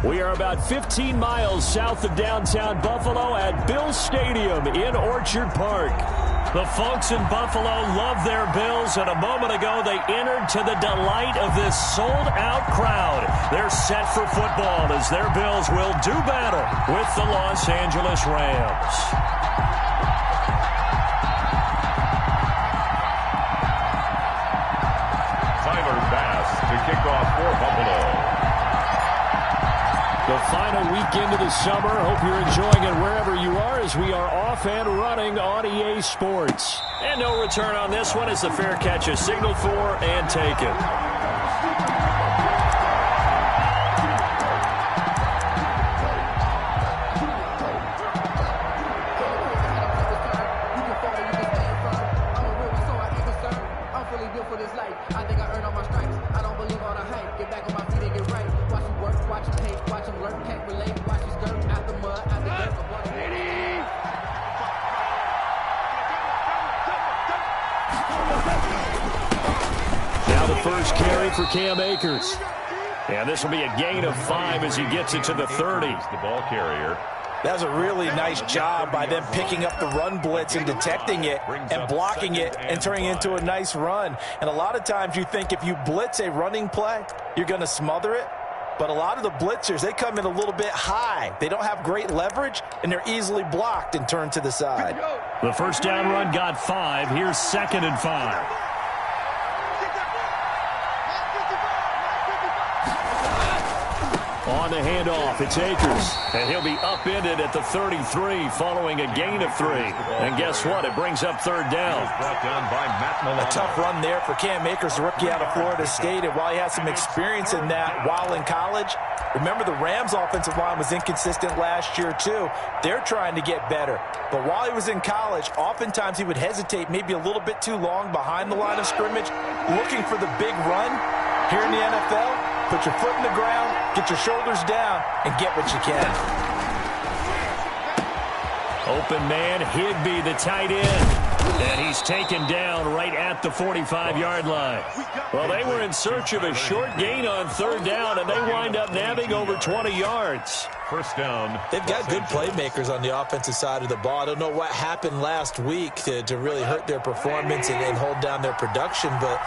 We are about 15 miles south of downtown Buffalo at Bills Stadium in Orchard Park. The folks in Buffalo love their Bills, and a moment ago they entered to the delight of this sold-out crowd. They're set for football as their Bills will do battle with the Los Angeles Rams. To kick off for Buffalo. The final weekend of the summer. Hope you're enjoying it wherever you are as we are off and running on EA Sports. And no return on this one as the fair catch is signaled for and taken. First carry for Cam Akers. And this will be a gain of 5 as he gets it to the 30. The ball carrier. That was a really nice job by them picking up the run blitz and detecting it and blocking it and turning it into a nice run. And a lot of times you think if you blitz a running play, you're going to smother it. But a lot of the blitzers, they come in a little bit high. They don't have great leverage, and they're easily blocked and turned to the side. The first down run got 5. Here's 2nd and 5. On the handoff, it's Akers. And he'll be upended at the 33 following a gain of 3. And guess what? It brings up 3rd down. Brought down by Matt. A tough run there for Cam Akers, the rookie out of Florida State. And while he has some experience in that while in college, remember the Rams' offensive line was inconsistent last year too. They're trying to get better. But while he was in college, oftentimes he would hesitate maybe a little bit too long behind the line of scrimmage, looking for the big run. Here in the NFL, put your foot in the ground, get your shoulders down, and get what you can. Open man, Higbee, the tight end. And he's taken down right at the 45-yard line. Well, they were in search of a short gain on 3rd down, and they wind up nabbing over 20 yards. First down. They've got good playmakers on the offensive side of the ball. I don't know what happened last week to really hurt their performance and hold down their production, but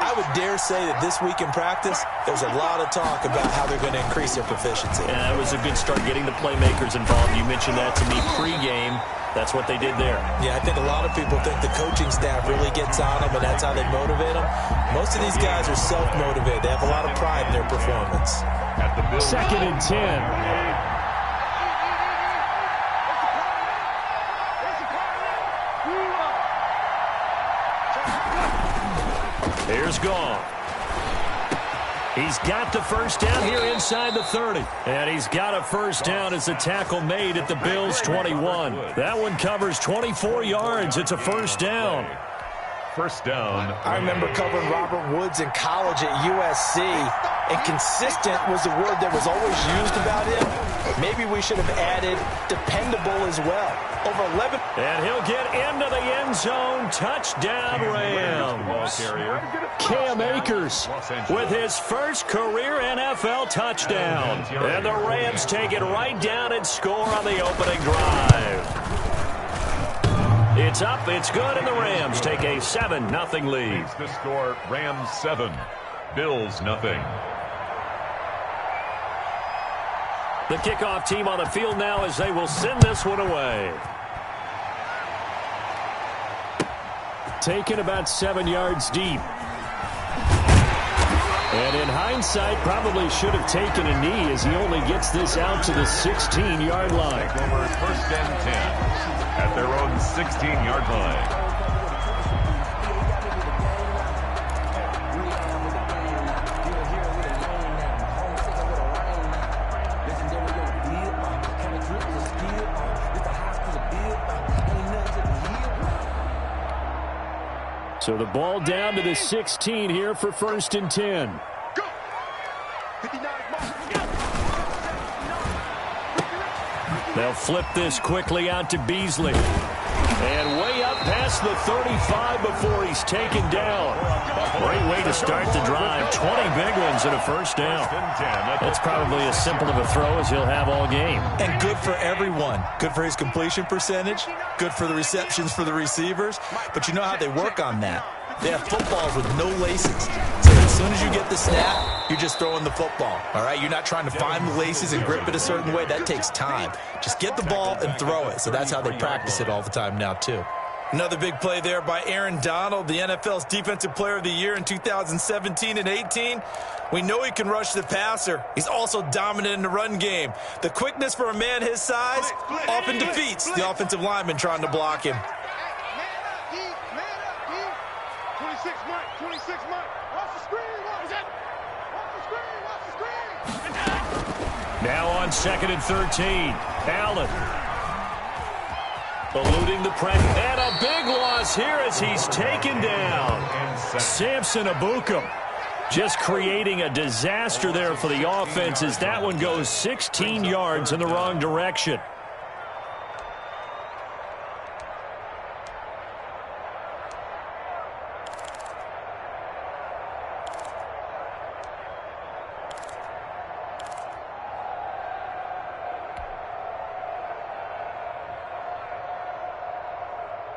I would dare say that this week in practice, there's a lot of talk about how they're going to increase their proficiency. Yeah, it was a good start getting the playmakers involved. You mentioned that to me pregame. That's what they did there. Yeah, I think a lot of people think the coaching staff really gets on them, and that's how they motivate them. Most of these guys are self-motivated. They have a lot of pride in their performance. At the 2nd and 10. Here's Gone. He's got the first down here inside the 30. And he's got a first down as the tackle made at the Bills' 21. That one covers 24 yards. It's a first down. First down. I remember covering Robert Woods in college at USC, and consistent was the word that was always used about him. Maybe we should have added dependable as well. Over 11. And he'll get into the end zone. Touchdown, Rams. Cam Akers with his first career NFL touchdown. And the Rams take it right down and score on the opening drive. It's up, it's good, and the Rams take a 7-0 lead. The score, Rams 7, Bills 0. The kickoff team on the field now as they will send this one away. Taken about 7 yards deep. And in hindsight, probably should have taken a knee as he only gets this out to the 16-yard line. First and 10 at their own 16-yard line. So the ball down to the 16 here for 1st and 10. They'll flip this quickly out to Beasley. And way up past the 35 before he's taken down. Great way to start the drive. 20 big ones and a first down. That's probably as simple of a throw as he'll have all game. And good for everyone. Good for his completion percentage. Good for the receptions for the receivers. But you know how they work on that. They have footballs with no laces. So as soon as you get the snap, you're just throwing the football. All right? You're not trying to find the laces and grip it a certain way. That takes time. Just get the ball and throw it. So that's how they practice it all the time now, too. Another big play there by Aaron Donald, the NFL's Defensive Player of the Year in 2017 and 18. We know he can rush the passer. He's also dominant in the run game. The quickness for a man his size often defeats the offensive lineman trying to block him. 26 Mike. Watch the screen. Watch the screen. Now on 2nd and 13. Allen. Eluding the pressure. And a big loss here as he's taken down. Samson Abukum just creating a disaster there for the offense as that one goes 16 yards in the wrong direction.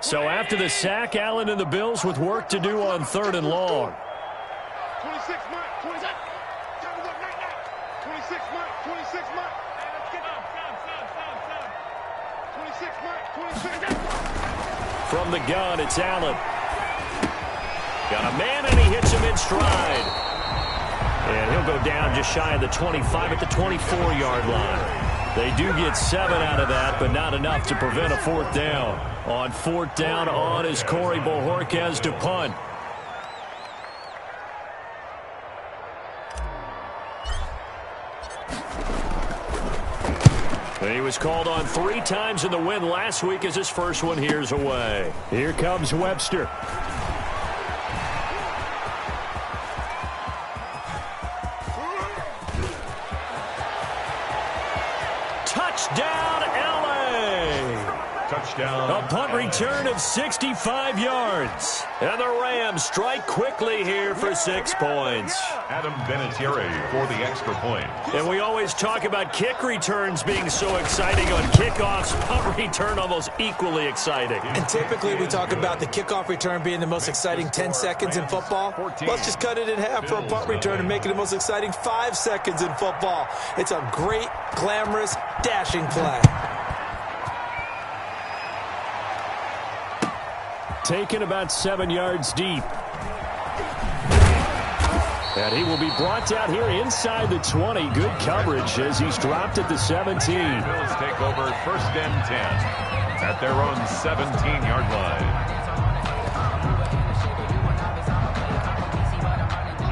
So after the sack, Allen and the Bills with work to do on 3rd and long. 26 Mike. 26 Mike. 26 Mike. Let's get up. 26 Mike. 26. From the gun, it's Allen. Got a man, and he hits him in stride. And he'll go down just shy of the 25 at the 24-yard line. They do get 7 out of that, but not enough to prevent a 4th down. On 4th down, on is Corey Bojorquez to punt. He was called on 3 times in the win last week as his first one here's away. Here comes Webster. Touchdown, L.A. Touchdown. A punt return of 65 yards. And the Rams strike quickly here for 6 points. Adam Vinatieri for the extra point. And we always talk about kick returns being so exciting on kickoffs. Punt return almost equally exciting. And typically we talk about the kickoff return being the most exciting 10 seconds in football. Let's just cut it in half for a punt return and make it the most exciting 5 seconds in football. It's a great, glamorous, dashing play. Taken about 7 yards deep. And he will be brought down here inside the 20. Good coverage as he's dropped at the 17. Bills take over 1st and 10 at their own 17-yard line.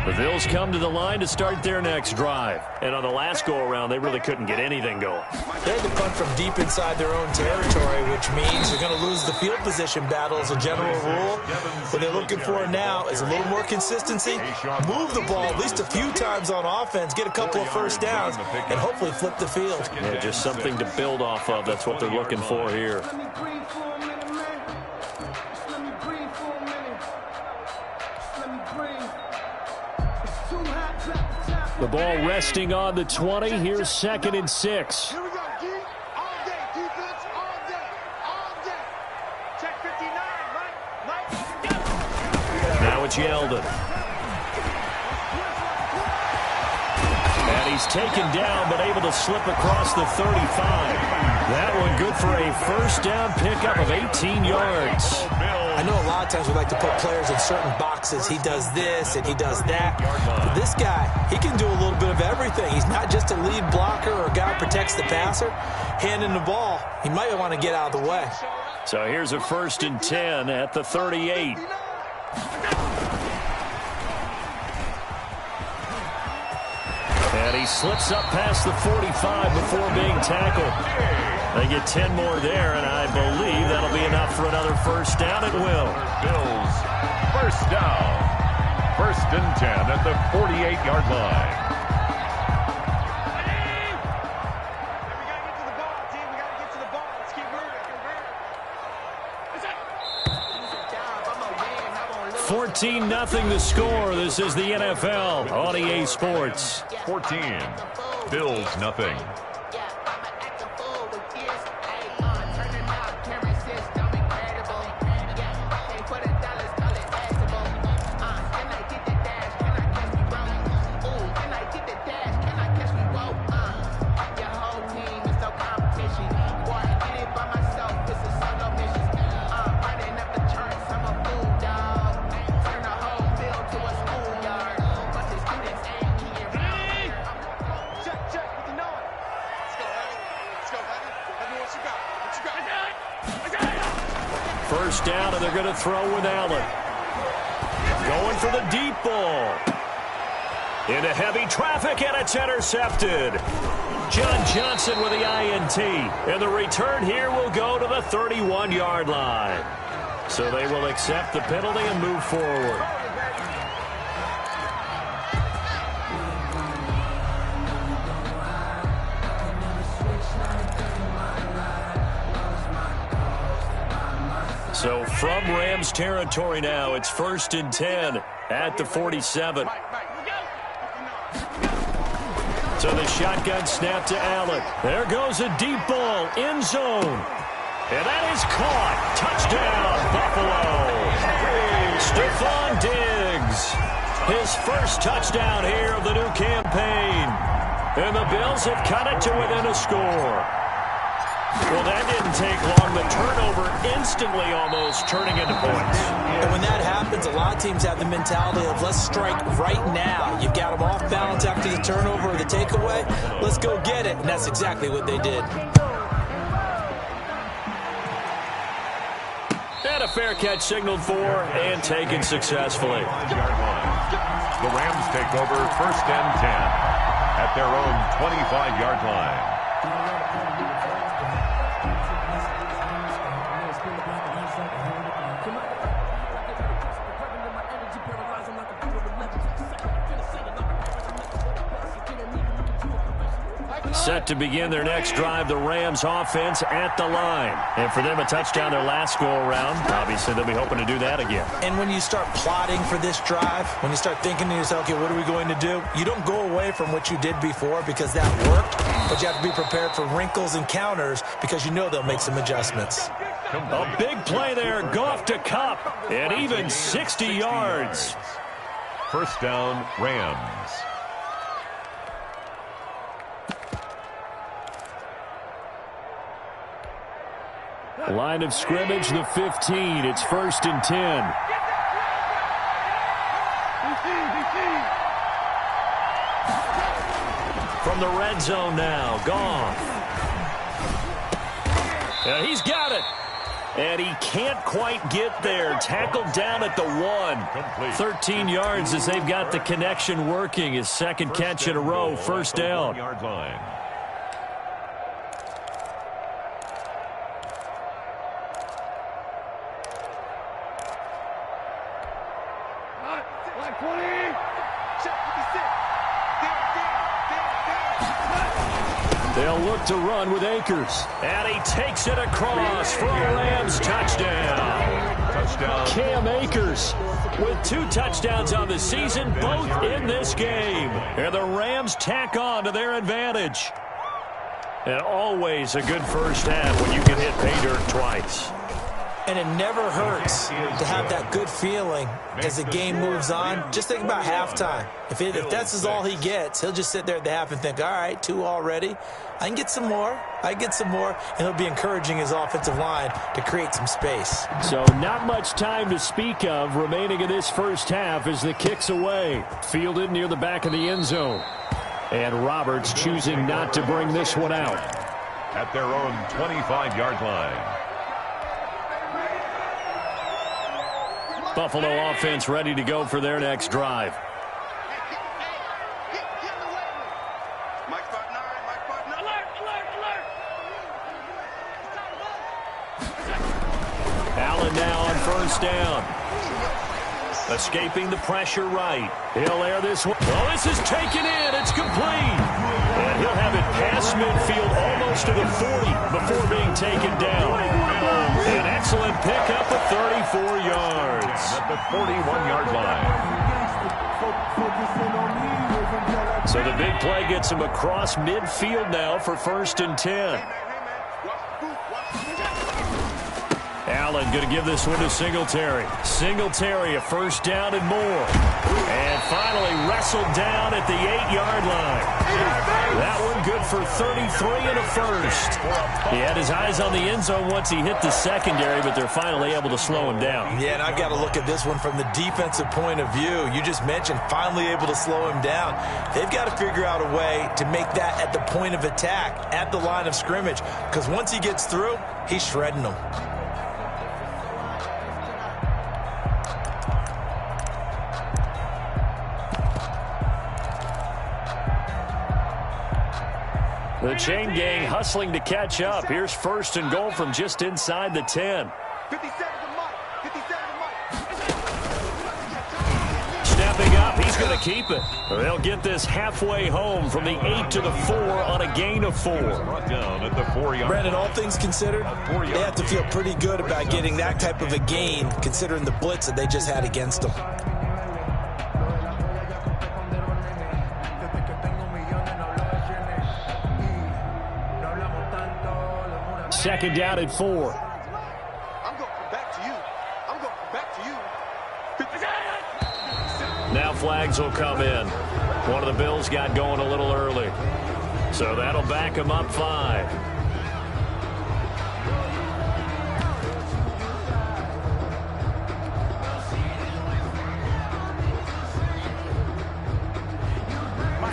The Bills come to the line to start their next drive. And on the last go-around, they really couldn't get anything going. They had to punt from deep inside their own territory, which means they're going to lose the field position battle as a general rule. What they're looking for now is a little more consistency, move the ball at least a few times on offense, get a couple of first downs, and hopefully flip the field. Yeah, just something to build off of. That's what they're looking for here. The ball resting on the 20. Here's 2nd and 6. Here we go, D. All day. Defense, all day. All day. Check 59, Mike. Now it's Yeldon. And he's taken down, but able to slip across the 35. That one good for a first down pickup of 18 yards. I know a lot of times we like to put players in certain boxes. He does this and he does that. But this guy, he can do a little bit of everything. He's not just a lead blocker or a guy who protects the passer. Handing the ball, he might want to get out of the way. So here's a 1st and 10 at the 38. And he slips up past the 45 before being tackled. They get 10 more there, and I believe that'll be enough for another first down. It will. Bills, first down. 1st and 10 at the 48-yard line. We got to get to the ball, team. We got to get to the ball. Let's keep moving. 14-0 the score. This is the NFL on EA Sports. 14. Bills nothing. First down, and they're going to throw with Allen. Going for the deep ball. Into heavy traffic, and it's intercepted. John Johnson with the INT. And the return here will go to the 31-yard line. So they will accept the penalty and move forward. So from Rams territory now, it's 1st and 10 at the 47. So the shotgun snap to Allen. There goes a deep ball, end zone. And that is caught. Touchdown, Buffalo. Stephon Diggs. His first touchdown here of the new campaign. And the Bills have cut it to within a score. Well, that didn't take long. The turnover instantly almost turning into points. And when that happens, a lot of teams have the mentality of let's strike right now. You've got them off balance after the turnover or the takeaway. Let's go get it. And that's exactly what they did. And a fair catch signaled for and taken successfully. The Rams take over 1st and 10 at their own 25-yard line. Set to begin their next drive, the Rams offense at the line. And for them, a touchdown their last go-around. Obviously, they'll be hoping to do that again. And when you start plotting for this drive, when you start thinking to yourself, okay, what are we going to do? You don't go away from what you did before because that worked, but you have to be prepared for wrinkles and counters because you know they'll make some adjustments. A big play there, Goff to Kupp, and even 60 yards. First down, Rams. Line of scrimmage, the 15. It's 1st and 10. From the red zone now, Goff. He's got it. And he can't quite get there. Tackled down at the 1. 13 yards as they've got the connection working. His second catch in a row, first down. They'll look to run with Akers. And he takes it across for a Rams touchdown. Cam Akers with 2 touchdowns on the season, both in this game. And the Rams tack on to their advantage. And always a good first half when you can hit pay dirt twice. And it never hurts to have that good feeling as the game moves on. Just think about halftime. If that's all he gets, he'll just sit there at the half and think, all right, 2 already. I can get some more. And he'll be encouraging his offensive line to create some space. So not much time to speak of remaining in this first half as the kick's away. Fielded near the back of the end zone. And Roberts choosing not to bring this one out. At their own 25-yard line. Buffalo offense ready to go for their next drive. Allen now on first down. Escaping the pressure right. He'll air this one. Well, this is taken in. It's complete. And he'll have it past midfield almost to the 40 before being taken down. An excellent pickup of 34 yards. At the 41-yard line. So the big play gets him across midfield now for 1st and 10. Allen going to give this one to Singletary. Singletary, a 1st down and more. And finally wrestled down at the 8-yard line. That one good for 33 and a 1st. He had his eyes on the end zone once he hit the secondary, but they're finally able to slow him down. Yeah, and I've got to look at this one from the defensive point of view. You just mentioned finally able to slow him down. They've got to figure out a way to make that at the point of attack, at the line of scrimmage, because once he gets through, he's shredding them. The chain gang hustling to catch up. Here's 1st and goal from just inside the 10. 57 to Mike. 57 to Mike. Stepping up, he's going to keep it. They'll get this halfway home from the 8 to the 4 on a gain of 4. Down at the 4-yard. Brandon, all things considered, they have to feel pretty good about getting that type of a gain, considering the blitz that they just had against them. 2nd down and 4. I'm going back to you. I'm going back to you. Now flags will come in. One of the Bills got going a little early. So that'll back him up 5.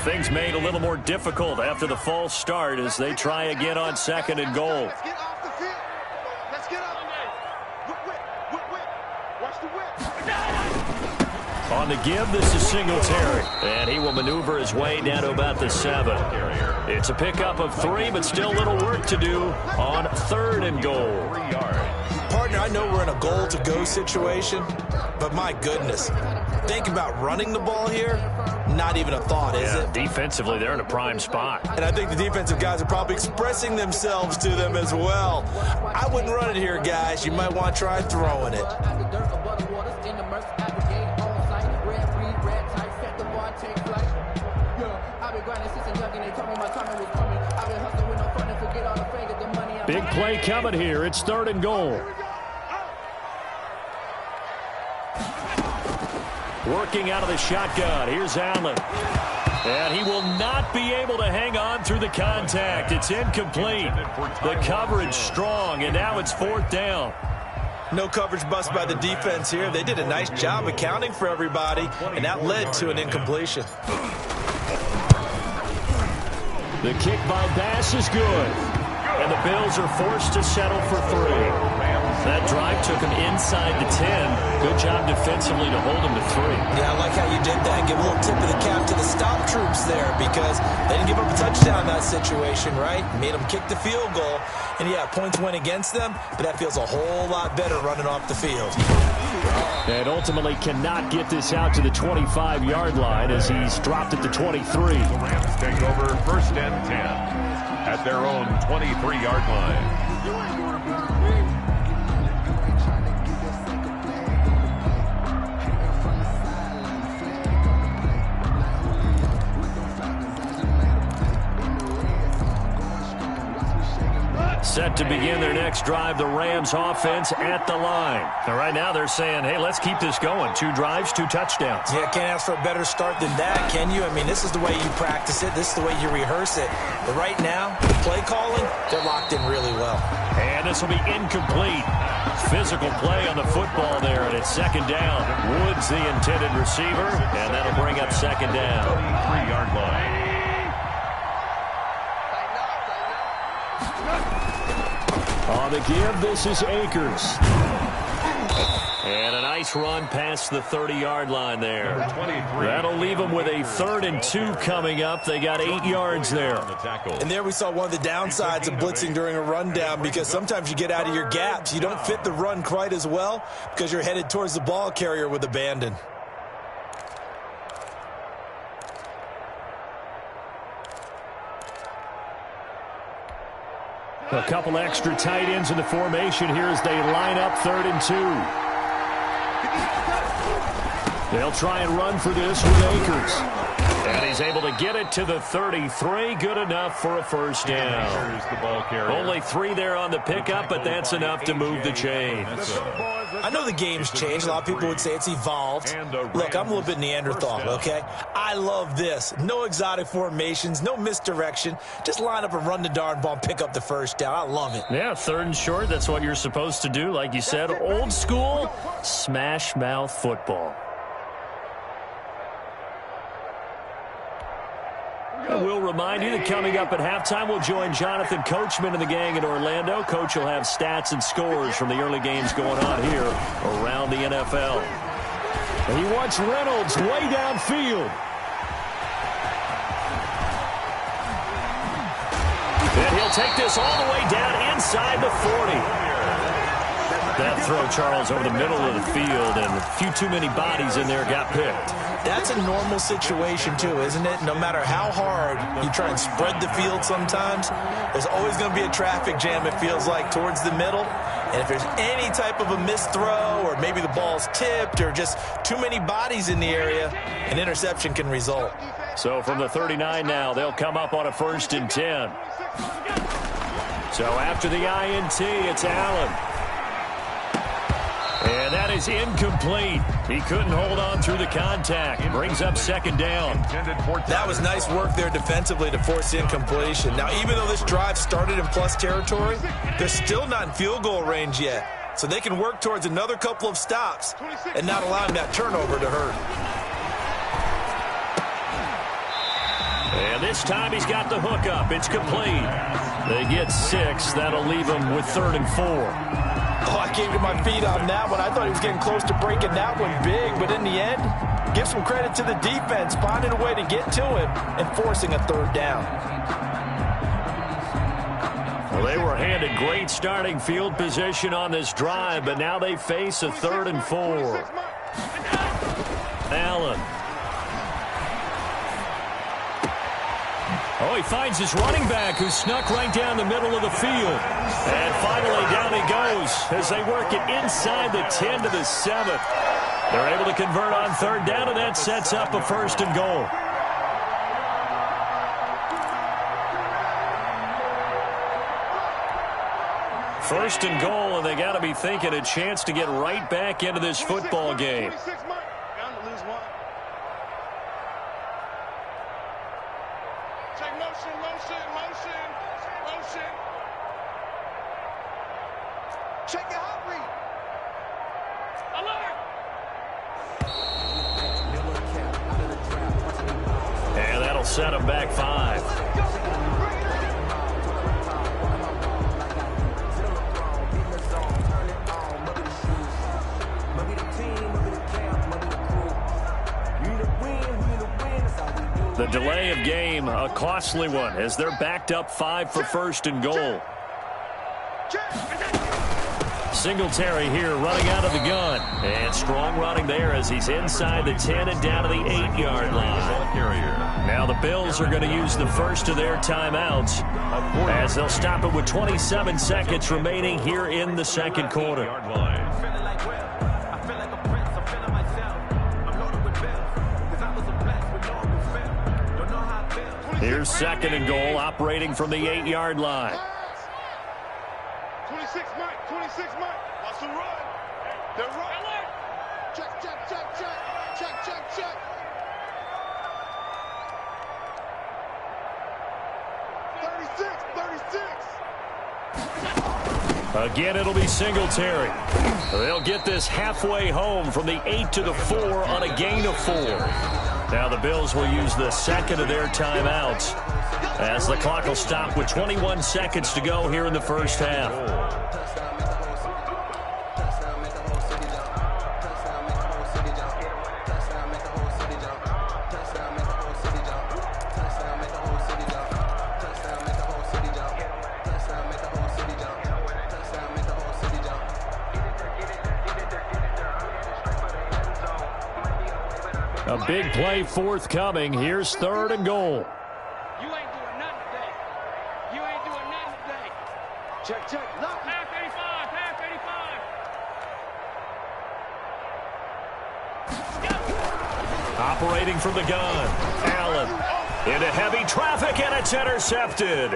Things made a little more difficult after the false start as they try again on 2nd and goal. Let's get off the field. Let's get up. Whip. Watch the whip. On the give, this is Singletary. And he will maneuver his way down to about the 7. It's a pickup of 3, but still a little work to do on 3rd and goal. 3 yards. Partner, I know we're in a goal-to-go situation, but my goodness, think about running the ball here. Not even a thought, is it? Defensively, they're in a prime spot. And I think the defensive guys are probably expressing themselves to them as well. I wouldn't run it here, guys. You might want to try throwing it. Big play coming here. It's 3rd and goal. Working out of the shotgun. Here's Allen. And he will not be able to hang on through the contact. It's incomplete. The coverage strong, and now it's 4th down. No coverage bust by the defense here. They did a nice job accounting for everybody, and that led to an incompletion. The kick by Bass is good. And the Bills are forced to settle for 3. That drive took him inside the 10. Good job defensively to hold him to 3. Yeah, I like how you did that. Give a little tip of the cap to the stop troops there because they didn't give up a touchdown in that situation, right? Made them kick the field goal. And, yeah, points went against them, but that feels a whole lot better running off the field. And ultimately cannot get this out to the 25-yard line as he's dropped at the 23. The Rams take over 1st and 10 at their own 23-yard line. Set to begin their next drive, the Rams offense at the line. And right now they're saying, hey, let's keep this going. 2 drives, 2 touchdowns. Yeah, can't ask for a better start than that, can you? I mean, this is the way you practice it. This is the way you rehearse it. But right now, the play calling, they're locked in really well. And this will be incomplete. Physical play on the football there, and it's 2nd down. Woods the intended receiver, and that'll bring up 2nd down. 3-yard line. On the give, this is Akers. And a nice run past the 30-yard line there. That'll leave them with a 3rd and 2 coming up. They got 8 yards there. And there we saw one of the downsides of blitzing during a rundown, because sometimes you get out of your gaps. You don't fit the run quite as well because you're headed towards the ball carrier with abandon. A couple extra tight ends in the formation here as they line up 3rd and 2. They'll try and run for this with Akers. And he's able to get it to the 33. Good enough for a first down. Only 3 there on the pickup, but that's enough to move the chains. I know the game's changed. A lot of people would say it's evolved. Look, I'm a little bit Neanderthal, okay? I love this. No exotic formations, no misdirection. Just line up and run the darn ball and pick up the first down. I love it. Yeah, 3rd and short. That's what you're supposed to do. Like you said, old school smash mouth football. We'll remind you that coming up at halftime, we'll join Jonathan Coachman and the gang in Orlando. Coach will have stats and scores from the early games going on here around the NFL. And he wants Reynolds way downfield. And he'll take this all the way down inside the 40. That throw, Charles, over the middle of the field, and a few too many bodies in there got picked. That's a normal situation, too, isn't it? No matter how hard you try and spread the field sometimes, there's always going to be a traffic jam, it feels like, towards the middle. And if there's any type of a missed throw, or maybe the ball's tipped, or just too many bodies in the area, an interception can result. So from the 39 now, they'll come up on a 1st and 10. So after the INT, it's Allen. And that is incomplete. He couldn't hold on through the contact. Brings up 2nd down. That was nice work there defensively to force incompletion. Now, even though this drive started in plus territory, they're still not in field goal range yet. So they can work towards another couple of stops and not allowing that turnover to hurt. And this time he's got the hook up. It's complete. They get 6. That'll leave them with 3rd and 4. Oh, I came to my feet on that one. I thought he was getting close to breaking that one big, but in the end, give some credit to the defense, finding a way to get to him and forcing a 3rd down. Well, they were handed great starting field position on this drive, but now they face a 3rd and 4. Allen. Oh, he finds his running back, who snuck right down the middle of the field. And finally, down he goes as they work it inside the 10 to the 7th. They're able to convert on 3rd down, and that sets up a 1st and goal. First and goal, and they got to be thinking a chance to get right back into this football game. Check your hot read. Alert. And that'll set them back 5. The delay of game, a costly one, as they're backed up 5 for 1st and goal. Singletary here running out of the gun. And strong running there as he's inside the 10 and down to the 8-yard line. Now the Bills are going to use the first of their timeouts as they'll stop it with 27 seconds remaining here in the 2nd quarter. Here's 2nd and goal, operating from the 8-yard line. 26 Mike, 26 Mike. Watch the run. They're running. Check, check, check, check. Check, check, check. 36. Again, it'll be Singletary. They'll get this halfway home from the 8 to the 4 on a gain of 4. Now the Bills will use the 2nd of their timeouts as the clock will stop with 21 seconds to go here in the first half. A big play forthcoming. Here's 3rd and goal. You ain't doing nothing today. You ain't doing nothing today. Check, check. Look. Half 85, half 85. Operating from the gun. Allen into heavy traffic, and it's intercepted.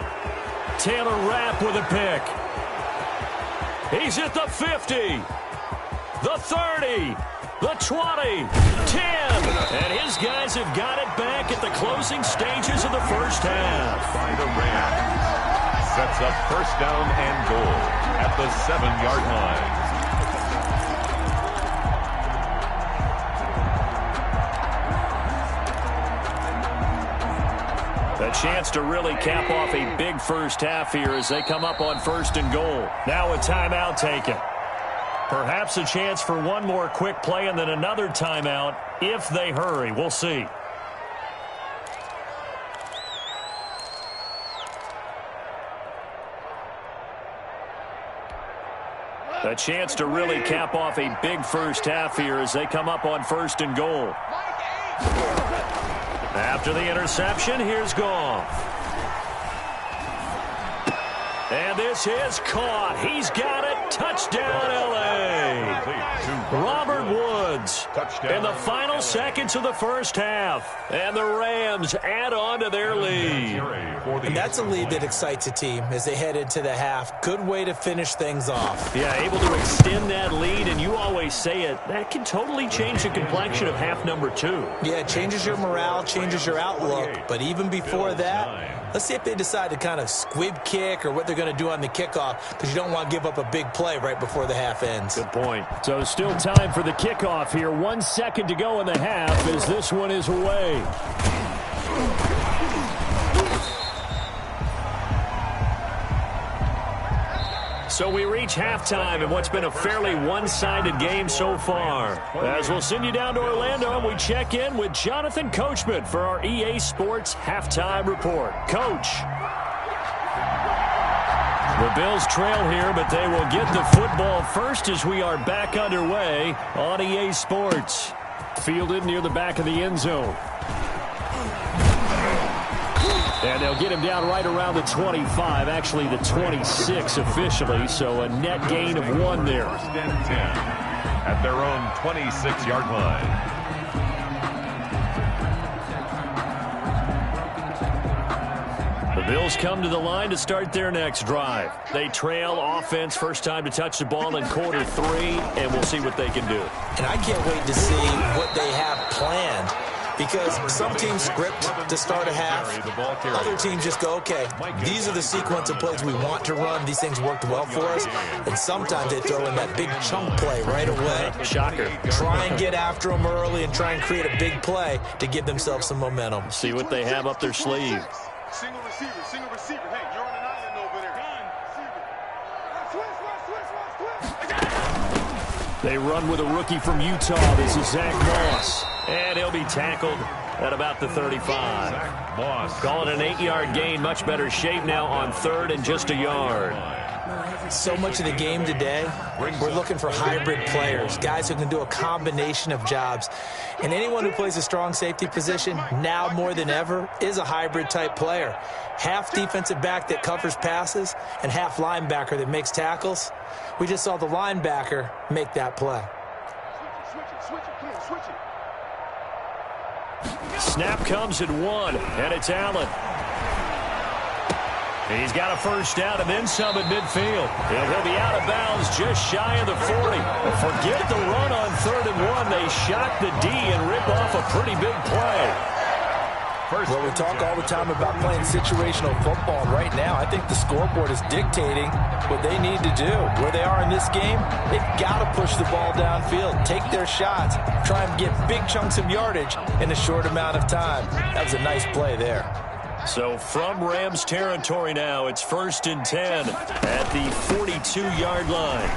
Taylor Rapp with a pick. He's at the 50, the 30, the 20, 10. And his guys have got it back at the closing stages of the first half. By the Rams. Sets up 1st down and goal at the 7-yard line. A chance to really cap off a big first half here as they come up on 1st and goal. Now a timeout taken. Perhaps a chance for one more quick play and then another timeout if they hurry. We'll see. A chance to really cap off a big first half here as they come up on 1st and goal. After the interception, here's Goff. And this is caught. He's got it. Touchdown, L.A. Robert Woods in the final seconds of the first half. And the Rams add on to their lead. And that's a lead that excites a team as they head into the half. Good way to finish things off. Yeah, able to extend that lead, and you always say it, that can totally change the complexion of half number 2. Yeah, it changes your morale, changes your outlook. But even before that, let's see if they decide to kind of squib kick or what they're going to do on the kickoff, because you don't want to give up a big play right before the half ends. Good point. So still time for the kickoff here. 1 second to go in the half as this one is away. So we reach halftime in what's been a fairly one-sided game so far. As we'll send you down to Orlando, and we check in with Jonathan Coachman for our EA Sports Halftime Report. Coach. The Bills trail here, but they will get the football first as we are back underway on EA Sports. Fielded near the back of the end zone. And they'll get him down right around the 25, actually the 26 officially, so a net gain of 1 there. 1st and 10 at their own 26-yard line. The Bills come to the line to start their next drive. They trail offense, first time to touch the ball in quarter 3, and we'll see what they can do. And I can't wait to see what they have planned. Because some teams script to start a half. Other teams just go, okay, these are the sequence of plays we want to run. These things worked well for us. And sometimes they throw in that big chunk play right away. Shocker. Try and get after them early and try and create a big play to give themselves some momentum. See what they have up their sleeve. Single receiver, single receiver. Hey, you're on an island over there. They run with a rookie from Utah. This is Zach Moss. And he'll be tackled at about the 35. Call it an 8-yard gain. Much better shape now on 3rd and just a yard. So much of the game today, we're looking for hybrid players, guys who can do a combination of jobs. And anyone who plays a strong safety position, now more than ever, is a hybrid-type player. Half defensive back that covers passes and half linebacker that makes tackles. We just saw the linebacker make that play. Snap comes at 1, and it's Allen. He's got a first down and then some at midfield. And he'll be out of bounds just shy of the 40. Forget the run on 3rd and 1. They shock the D and rip off a pretty big play. Well, we talk all the time about playing situational football. Right now, I think the scoreboard is dictating what they need to do. Where they are in this game, they've got to push the ball downfield, take their shots, try and get big chunks of yardage in a short amount of time. That was a nice play there. So from Rams territory now, it's 1st and 10 at the 42-yard line.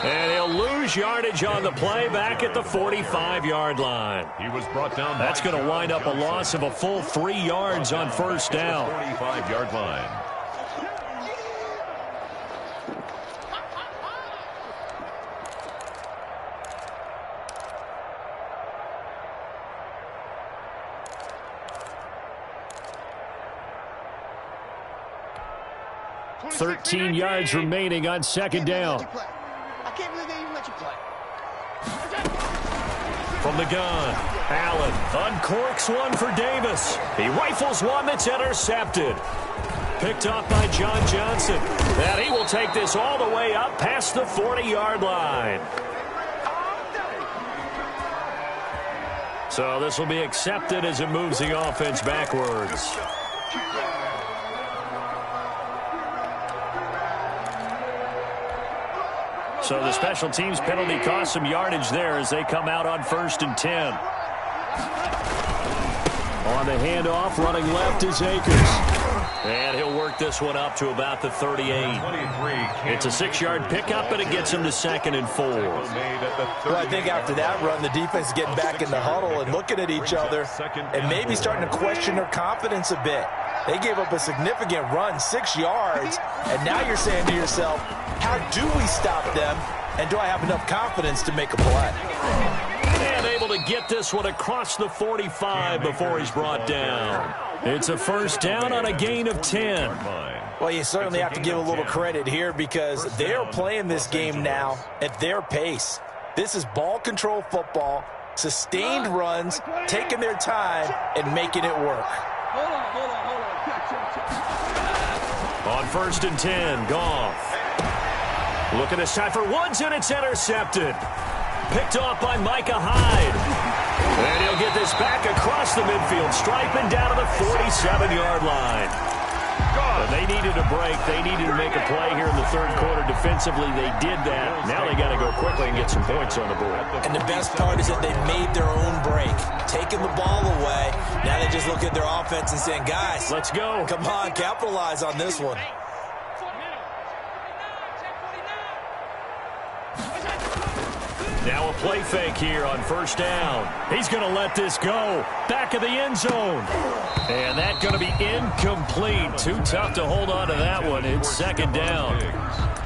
And he'll lose yardage on the play back at the 45-yard line. He was brought down. That's going to wind up a loss of a full 3 yards on first down. 45-yard line. 13 yards remaining on second down. I can't believe they even let you play. From the gun, Allen uncorks one for Davis. He rifles one that's intercepted. Picked off by John Johnson. And he will take this all the way up past the 40-yard line. So this will be accepted as it moves the offense backwards. So the special teams penalty cost some yardage there as they come out on 1st and 10. On the handoff, running left is Akers. And he'll work this one up to about the 38. It's a 6-yard pickup, and it gets him to 2nd and 4. Well, I think after that run, the defense is getting back in the huddle and looking at each other and maybe starting to question their confidence a bit. They gave up a significant run, 6 yards, and now you're saying to yourself, how do we stop them, and do I have enough confidence to make a play? And able to get this one across the 45 before he's brought down. It's a 1st down on a gain of 10. Well, you certainly have to give a little credit here because they're playing this game now at their pace. This is ball control football, sustained runs, taking their time, and making it work. On 1st and 10, Goff. Looking this time for Woods, and it's intercepted. Picked off by Micah Hyde. And he'll get this back across the midfield stripe and down to the 47-yard line. But they needed a break. They needed to make a play here in the 3rd quarter. Defensively, they did that. Now they got to go quickly and get some points on the board. And the best part is that they made their own break, taking the ball away. Now they just look at their offense and saying, guys, let's go. Come on, capitalize on this one. Now a play fake here on 1st down. He's going to let this go. Back of the end zone. And that's going to be incomplete. Too tough to hold on to that one. It's 2nd down.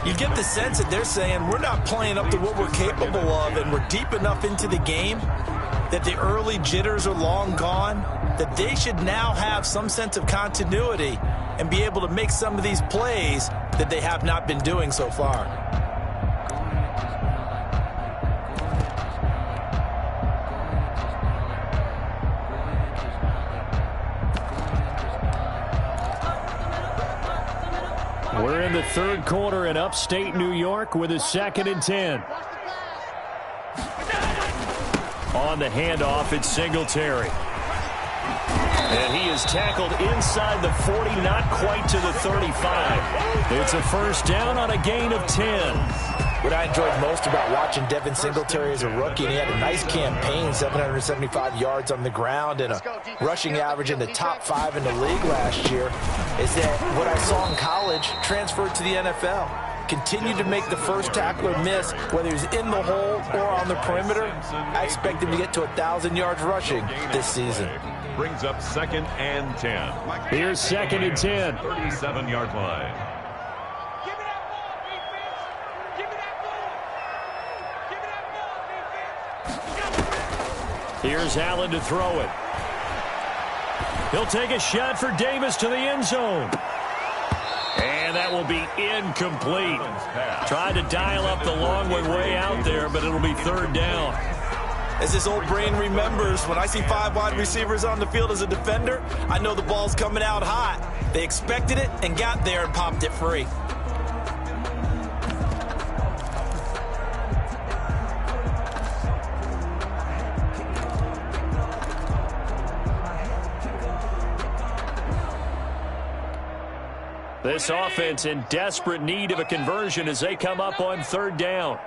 You get the sense that they're saying we're not playing up to what we're capable of, and we're deep enough into the game that the early jitters are long gone, that they should now have some sense of continuity and be able to make some of these plays that they have not been doing so far. We're in the 3rd quarter in upstate New York with a 2nd and 10. On the handoff, it's Singletary. And he is tackled inside the 40, not quite to the 35. It's a 1st down on a gain of 10. What I enjoyed most about watching Devin Singletary as a rookie, and he had a nice campaign, 775 yards on the ground and a rushing average in the top 5 in the league last year, is that what I saw in college transferred to the NFL. Continued to make the first tackler miss, whether he's in the hole or on the perimeter. I expect him to get to 1,000 yards rushing this season. Brings up 2nd and 10. Here's 2nd and 10. 37-yard line. Here's Allen to throw it. He'll take a shot for Davis to the end zone. And that will be incomplete. Tried to dial up the long way out there, but it'll be 3rd down. As this old brain remembers, when I see 5 wide receivers on the field as a defender, I know the ball's coming out hot. They expected it and got there and popped it free. This offense in desperate need of a conversion as they come up on 3rd down.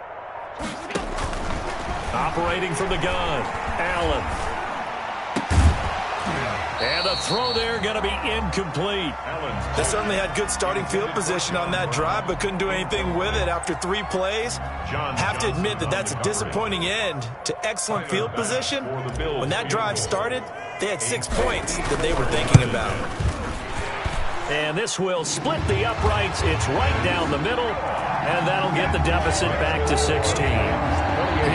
Operating from the gun, Allen. And the throw there going to be incomplete. They certainly had good starting field position on that drive, but couldn't do anything with it after 3 plays. Have to admit that that's a disappointing end to excellent field position. When that drive started, they had 6 points that they were thinking about. And this will split the uprights. It's right down the middle, and that'll get the deficit back to 16.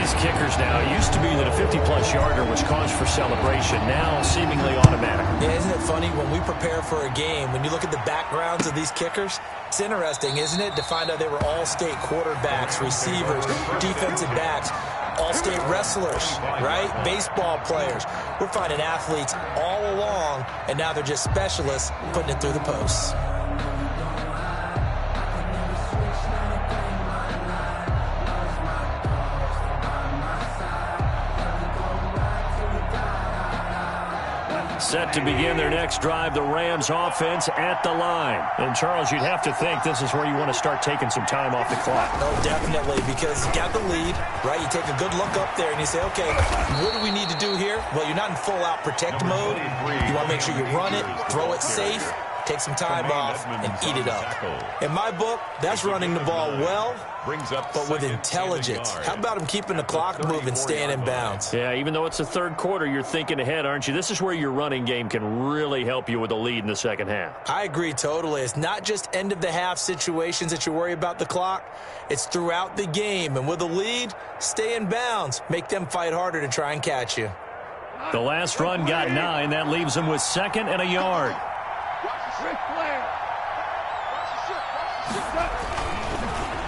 these kickers now, it used to be that a 50-plus yarder was cause for celebration. Now, seemingly automatic. Yeah, isn't it funny when we prepare for a game, when you look at the backgrounds of these kickers, it's interesting, isn't it, to find out they were all-state quarterbacks, receivers, defensive backs, all-state wrestlers, right? Baseball players. We're finding athletes all along, and now they're just specialists putting it through the posts. Set to begin their next drive, the Rams offense at the line. And, Charles, you'd have to think this is where you want to start taking some time off the clock. Oh, definitely, because you got the lead, right? You take a good look up there and you say, okay, what do we need to do here? Well, you're not in full-out protect mode. You want to make sure you run it, throw it safe, take some time off, and eat it up. In my book, that's running the ball well, but with intelligence. How about him keeping the clock moving, staying in bounds? Yeah, even though it's the third quarter, you're thinking ahead, aren't you? This is where your running game can really help you with a lead in the second half. I agree totally. It's not just end-of-the-half situations that you worry about the clock. It's throughout the game. And with a lead, stay in bounds. Make them fight harder to try and catch you. The last run got 9. That leaves them with 2nd and a yard.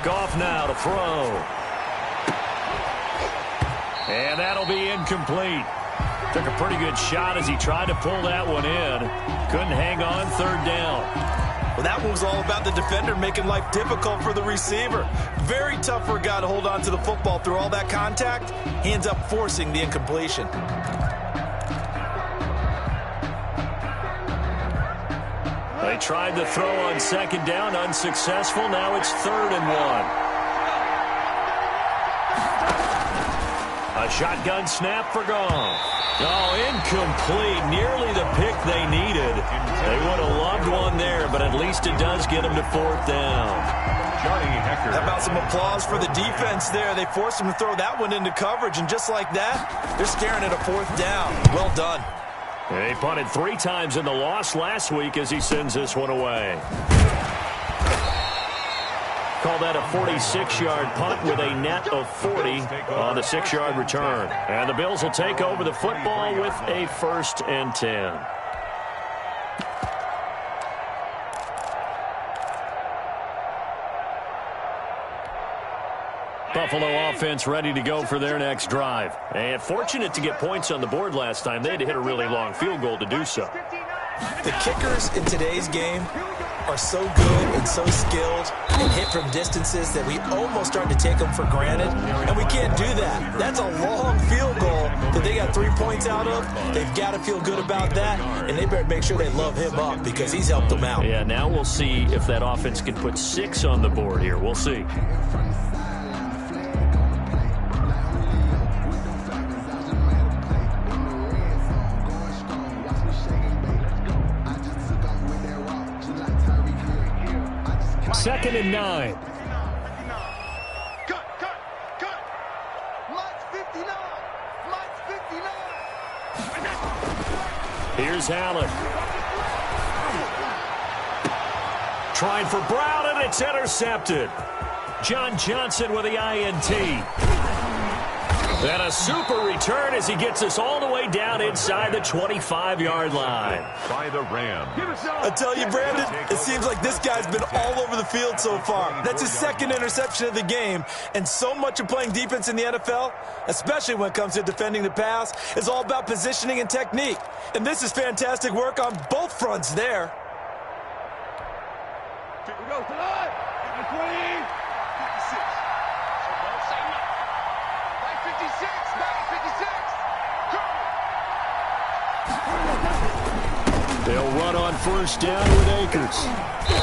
Goff now to throw. And that'll be incomplete. Took a pretty good shot as he tried to pull that one in. Couldn't hang on, 3rd down. Well, that one was all about the defender making life difficult for the receiver. Very tough for a guy to hold on to the football through all that contact. He ends up forcing the incompletion. They tried to throw on 2nd down, unsuccessful. Now it's 3rd and 1. A shotgun snap for Goff. Oh, incomplete. Nearly the pick they needed. They would have loved one there, but at least it does get them to 4th down. How about some applause for the defense there? They forced him to throw that one into coverage, and just like that, they're staring at a 4th down. Well done. They punted 3 times in the loss last week as he sends this one away. Call that a 46-yard punt with a net of 40 on the 6-yard return. And the Bills will take over the football with a 1st and 10. Buffalo offense ready to go for their next drive. And fortunate to get points on the board last time. They had to hit a really long field goal to do so. The kickers in today's game are so good and so skilled and hit from distances that we almost start to take them for granted. And we can't do that. That's a long field goal that they got 3 points out of. They've got to feel good about that. And they better make sure they love him up because he's helped them out. Yeah, now we'll see if that offense can put 6 on the board here. We'll see. Second and 9. Cut. Mike's 59. Here's Allen. Trying for Brown, and it's intercepted. John Johnson with the INT. And a super return as he gets us all the way down inside the 25-yard line. By the Rams. I tell you, Brandon, it seems like this guy's been all over the field so far. That's his 2nd interception of the game. And so much of playing defense in the NFL, especially when it comes to defending the pass, is all about positioning and technique. And this is fantastic work on both fronts there. Here we go. 20. 56. Back 56. They'll run on 1st down with Akers.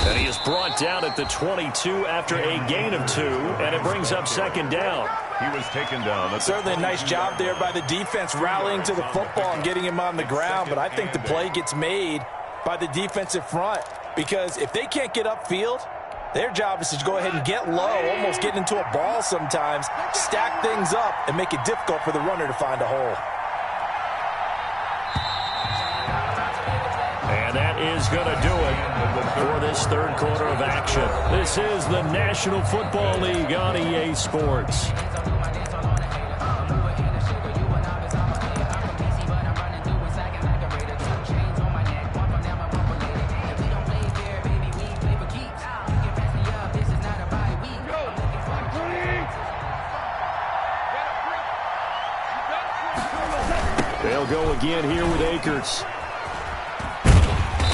And he is brought down at the 22 after a gain of 2, and it brings up 2nd down. He was taken down. Certainly a nice job there by the defense rallying to the football and getting him on the ground, but I think the play gets made by the defensive front because if they can't get upfield, their job is to go ahead and get low, almost get into a ball sometimes, stack things up, and make it difficult for the runner to find a hole. And that is going to do it for this 3rd quarter of action. This is the National Football League on EA Sports. They'll go again here with Akers.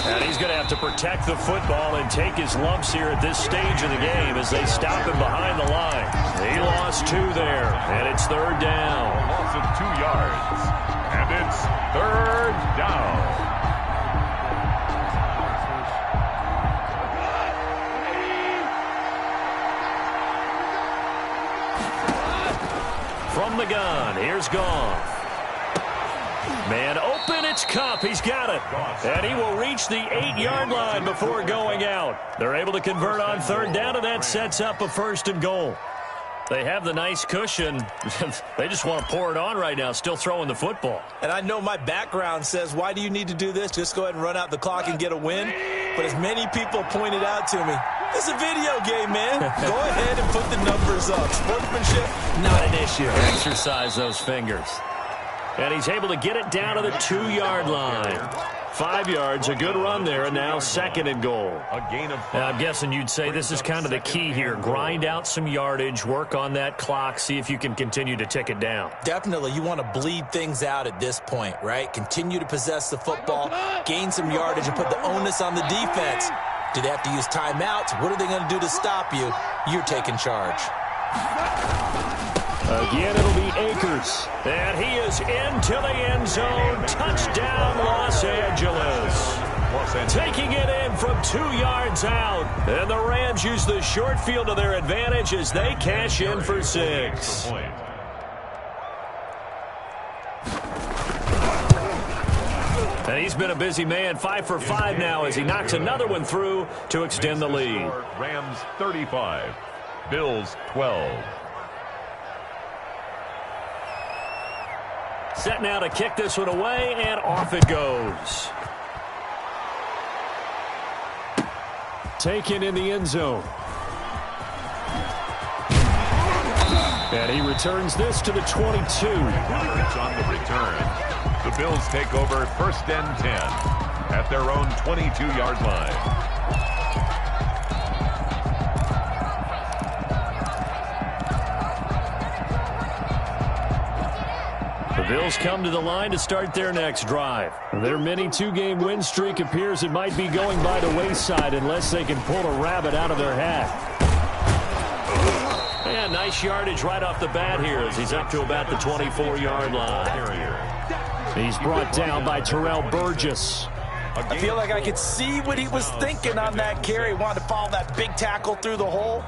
And he's going to have to protect the football and take his lumps here at this stage of the game as they stop him behind the line. He lost 2 there, and it's 3rd down. A loss of 2 yards, and it's 3rd down. From the gun, here's Goff. Man open, it's Kupp. He's got it. And he will reach the 8-yard line before going out. They're able to convert on 3rd down, and that sets up a 1st and goal. They have the nice cushion. They just want to pour it on right now, still throwing the football. And I know my background says, why do you need to do this? Just go ahead and run out the clock and get a win. But as many people pointed out to me, it's a video game, man. Go ahead and put the numbers up. Sportsmanship, not an issue. Exercise those fingers. And he's able to get it down to the 2-yard line. 5 yards, a good run there, and now 2nd and goal. A gain of 5. I'm guessing you'd say this is kind of the key here. Grind out some yardage, work on that clock, see if you can continue to tick it down. Definitely, you want to bleed things out at this point, right? Continue to possess the football, gain some yardage, and put the onus on the defense. Do they have to use timeouts? What are they going to do to stop you? You're taking charge. Again, it'll be Akers. And he is into the end zone. Touchdown, Los Angeles. Taking it in from 2 yards out. And the Rams use the short field to their advantage as they cash in for 6. And he's been a busy man, 5 for 5 now as he knocks another one through to extend the lead. Rams 35, Bills 12. Set now to kick this one away, and off it goes. Taken in the end zone. And he returns this to the 22. It's on the return. The Bills take over 1st and 10 at their own 22-yard line. The Bills come to the line to start their next drive. Their mini 2-game win streak appears it might be going by the wayside unless they can pull a rabbit out of their hat. And nice yardage right off the bat here as he's up to about the 24-yard line. He's brought down by Terrell Burgess. I feel like I could see what he was thinking on that carry. Wanted to follow that big tackle through the hole.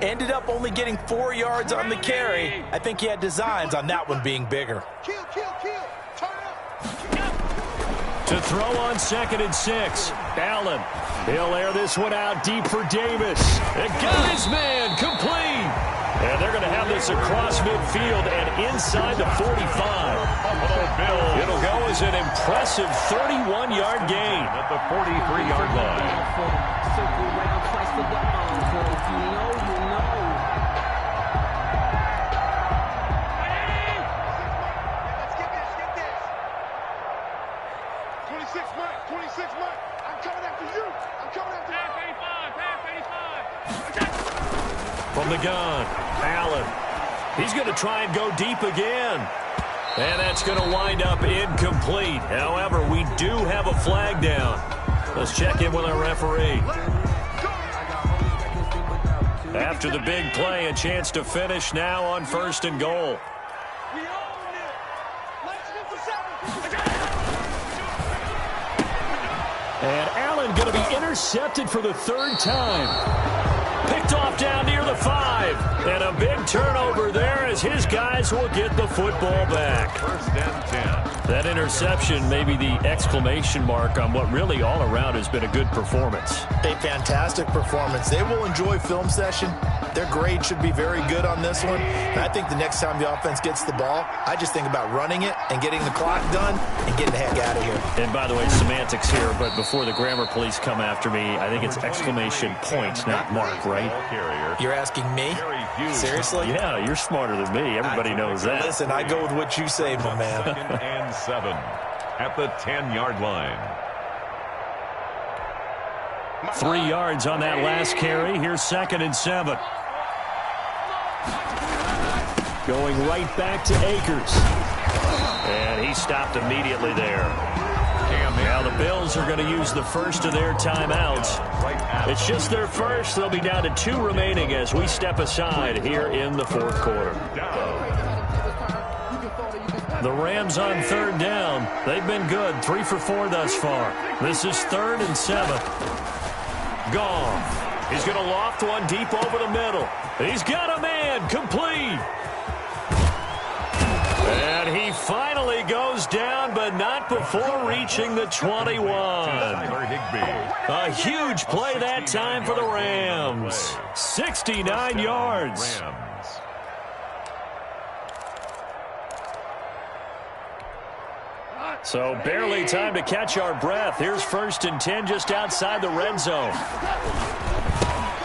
Ended up only getting 4 yards on the carry. I think he had designs on that one being bigger. Kill. Turn up. To throw on 2nd and 6. Allen. He'll air this one out deep for Davis. And got his man complete. And they're going to have this across midfield and inside the 45. It'll go as an impressive 31-yard gain. At the 43-yard line. Circle around twice for the encore. If you know, you know. Let's get this. 26 Mike. I'm coming after you. Pass 85. From the gun, Allen. He's going to try and go deep again. And that's going to wind up incomplete. However, we do have a flag down. Let's check in with our referee. After the big play, a chance to finish now on 1st and goal. And Allen going to be intercepted for the 3rd time. Picked off down near the 5. And a big turnover there as his guys will get the football back. 1st and 10. That interception may be the exclamation mark on what really all around has been a good performance. A fantastic performance. They will enjoy film session. Their grade should be very good on this one. And I think the next time the offense gets the ball, I just think about running it and getting the clock done and getting the heck out of here. And by the way, semantics here, but before the grammar police come after me, I think it's exclamation point, not mark, right? You're asking me? Seriously? Yeah, you're smarter than me. Everybody knows that. Listen, I go with what you say, my man. 2nd and 7 at the 10-yard line. 3 yards on that last carry. Here's 2nd and 7. Going right back to Akers. And he stopped immediately there. Now the Bills are going to use the first of their timeouts. It's just their first. They'll be down to 2 remaining as we step aside here in the fourth quarter. The Rams on third down. They've been good. 3 for 4 thus far. This is 3rd and 7. Goff. He's going to loft one deep over the middle. He's got a man. Complete. And he finally goes down, but not before reaching the 21. A huge play that time for the Rams. 69 yards. So barely time to catch our breath. Here's 1st and 10 just outside the red zone.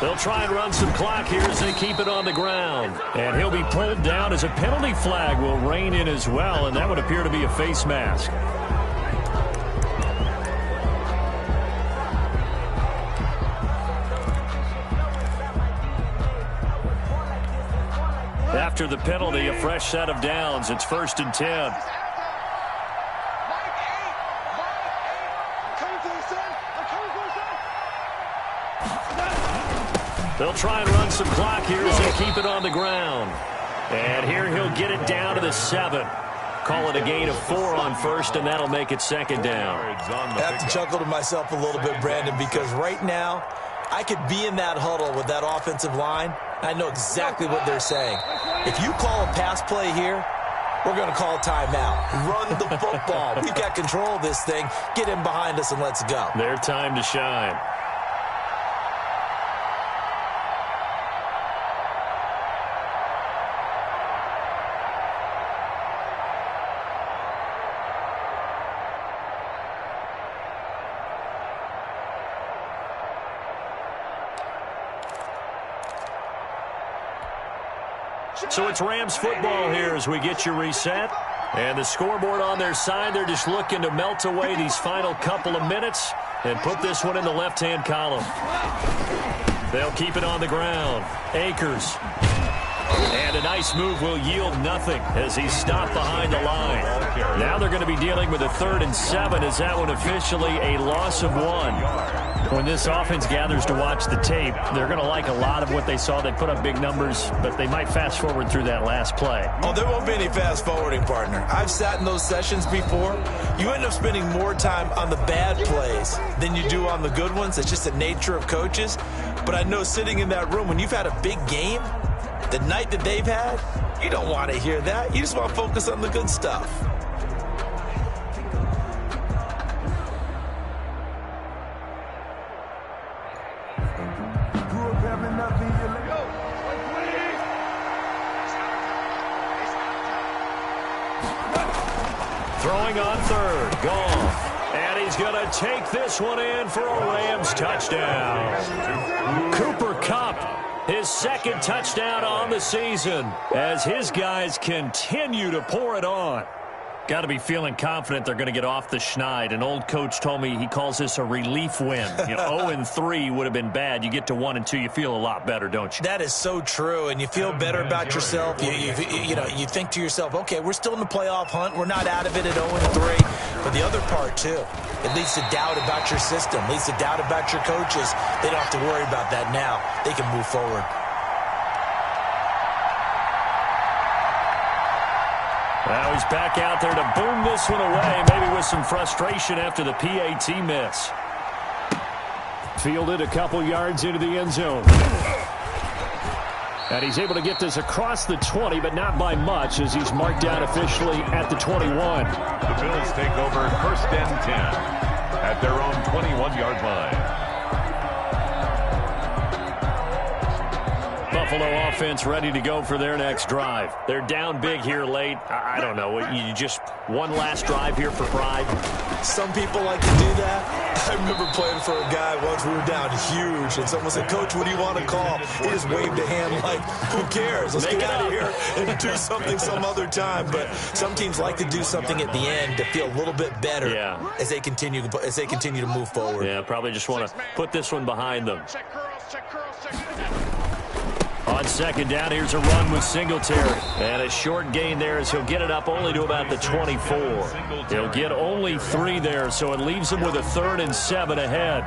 They'll try and run some clock here as they keep it on the ground. And he'll be pulled down as a penalty flag will rein in as well, and that would appear to be a face mask. After the penalty, a fresh set of downs. It's 1st and 10. They'll try and run some clock here as they keep it on the ground. And here he'll get it down to the 7. Call it a gain of 4 on 1st, and that'll make it 2nd down. I have to chuckle to myself a little bit, Brandon, because right now I could be in that huddle with that offensive line. I know exactly what they're saying. If you call a pass play here, we're going to call timeout. Run the football. We've got control of this thing. Get in behind us and let's go. Their time to shine. So it's Rams football here as we get you reset. And the scoreboard on their side, they're just looking to melt away these final couple of minutes and put this one in the left-hand column. They'll keep it on the ground. Akers. And a nice move will yield nothing as he's stopped behind the line. Now they're going to be dealing with a 3rd and 7 as that one officially a loss of 1. When this offense gathers to watch the tape, they're going to like a lot of what they saw. They put up big numbers, but they might fast forward through that last play. Oh, there won't be any fast forwarding, partner. I've sat in those sessions before. You end up spending more time on the bad plays than you do on the good ones. It's just the nature of coaches. But I know sitting in that room, when you've had a big game, the night that they've had, you don't want to hear that. You just want to focus on the good stuff. Throwing on 3rd, Goff. And he's going to take this one in for a Rams touchdown. Cooper Kupp, his 2nd touchdown on the season as his guys continue to pour it on. Got to be feeling confident they're going to get off the schneid. An old coach told me he calls this a relief win. 0-3 would have been bad. You get to 1 and 2, you feel a lot better, don't you? That is so true, and you feel better about yourself. You think to yourself, okay, we're still in the playoff hunt. We're not out of it at 0-3. But the other part, too, it leads to doubt about your system, leads to doubt about your coaches. They don't have to worry about that now. They can move forward. Now he's back out there to boom this one away, maybe with some frustration after the PAT miss. Fielded a couple yards into the end zone. And he's able to get this across the 20, but not by much as he's marked down officially at the 21. The Bills take over 1st and 10 at their own 21-yard line. Buffalo offense ready to go for their next drive. They're down big here late. I don't know. You just one last drive here for pride. Some people like to do that. I remember playing for a guy once. We were down huge, and someone said, "Coach, what do you want to call?" He just waved a hand like, "Who cares? Let's get out of here and do something some other time." But some teams like to do something at the end to feel a little bit better as they continue to move forward. Yeah, probably just want to put this one behind them. On second down, here's a run with Singletary. And a short gain there as he'll get it up only to about the 24. He'll get only 3 there, so it leaves him with a 3rd and 7 ahead.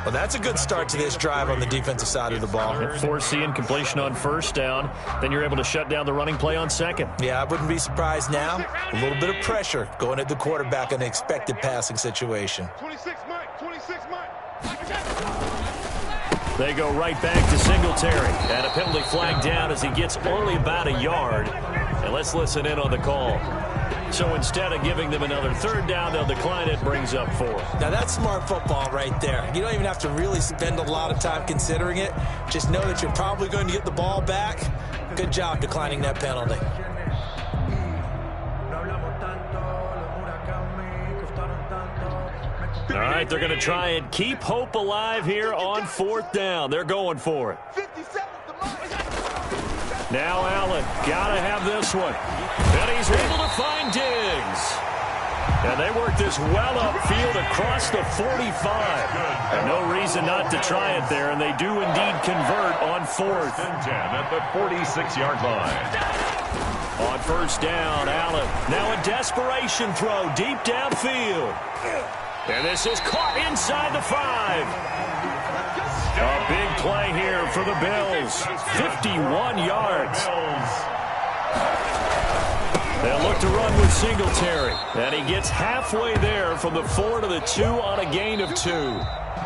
Well, that's a good start to this drive on the defensive side of the ball. Forcing completion on first down. Then you're able to shut down the running play on second. Yeah, I wouldn't be surprised now. A little bit of pressure going at the quarterback in an expected passing situation. 26 Mike, 26 Mike. They go right back to Singletary. And a penalty flag down as he gets only about a yard. And let's listen in on the call. So instead of giving them another 3rd down, they'll decline it, brings up 4. Now, that's smart football right there. You don't even have to really spend a lot of time considering it. Just know that you're probably going to get the ball back. Good job declining that penalty. All right, they're going to try and keep hope alive here on 4th down. They're going for it. Now Allen, got to have this one. And he's able to find Diggs. And they work this well upfield across the 45. And no reason not to try it there, and they do indeed convert on 4th and 10 at the 46-yard line. On first down, Allen. Now a desperation throw deep downfield. And this is caught inside the 5. A big play here for the Bills. 51 yards. They'll look to run with Singletary. And he gets halfway there from the 4 to the 2 on a gain of 2.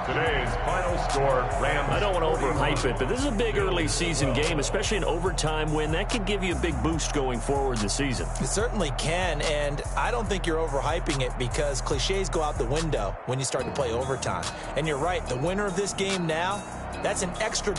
Today's final score, Rams. I don't want to overhype it, but this is a big early season game, especially an overtime win. That could give you a big boost going forward this season. It certainly can, and I don't think you're overhyping it because cliches go out the window when you start to play overtime. And you're right, the winner of this game now, that's an extra